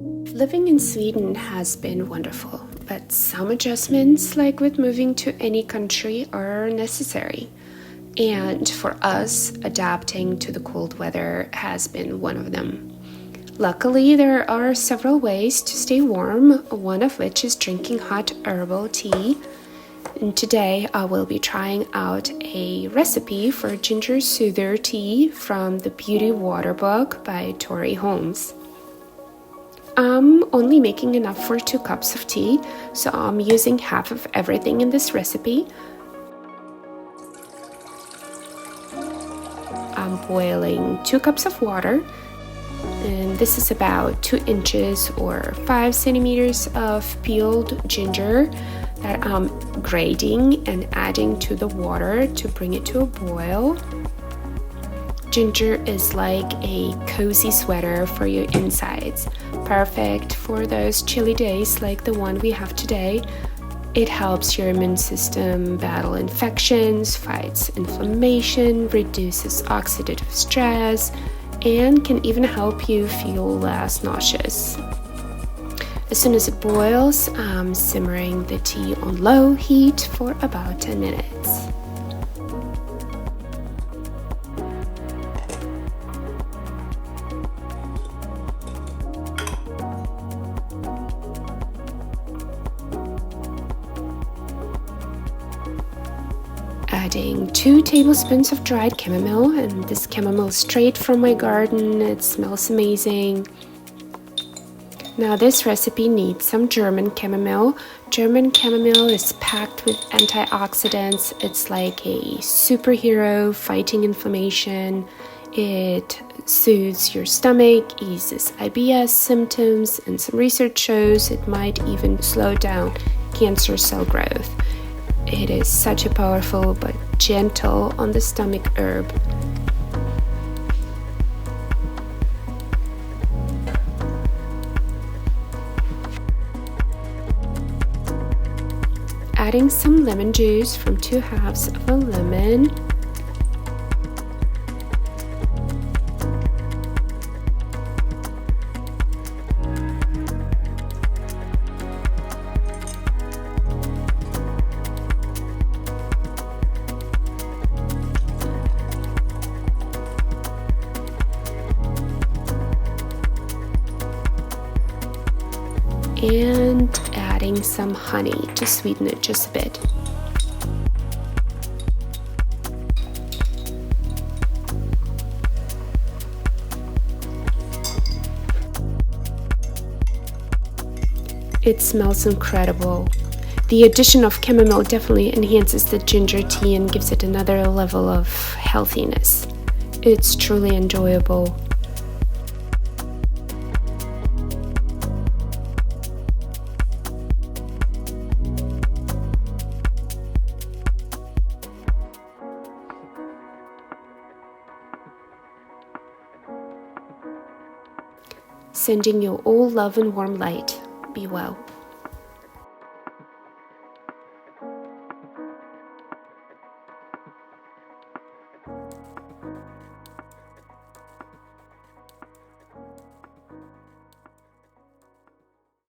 Living in Sweden has been wonderful, but some adjustments, like with moving to any country, are necessary. And for us, adapting to the cold weather has been one of them. Luckily, there are several ways to stay warm, one of which is drinking hot herbal tea. And today I will be trying out a recipe for ginger soother tea from the Beauty Water book by Tory Holmes. I'm only making enough for 2 cups of tea, so I'm using half of everything in this recipe. I'm boiling 2 cups of water, and this is about 2 inches or 5 centimeters of peeled ginger that I'm grating and adding to the water to bring it to a boil. Ginger is like a cozy sweater for your insides, perfect for those chilly days like the one we have today. It helps your immune system battle infections, fights inflammation, reduces oxidative stress, and can even help you feel less nauseous. As soon as it boils, I'm simmering the tea on low heat for about 10 minutes. Adding 2 tablespoons of dried chamomile, and this chamomile is straight from my garden. It smells amazing. Now this recipe needs some German chamomile. German chamomile is packed with antioxidants. It's like a superhero fighting inflammation. It soothes your stomach, eases IBS symptoms, and some research shows it might even slow down cancer cell growth. It is such a powerful but gentle on the stomach herb. Adding some lemon juice from 2 halves of a lemon. And adding some honey to sweeten it just a bit. It smells incredible. The addition of chamomile definitely enhances the ginger tea and gives it another level of healthiness. It's truly enjoyable. Sending you all love and warm light. Be well.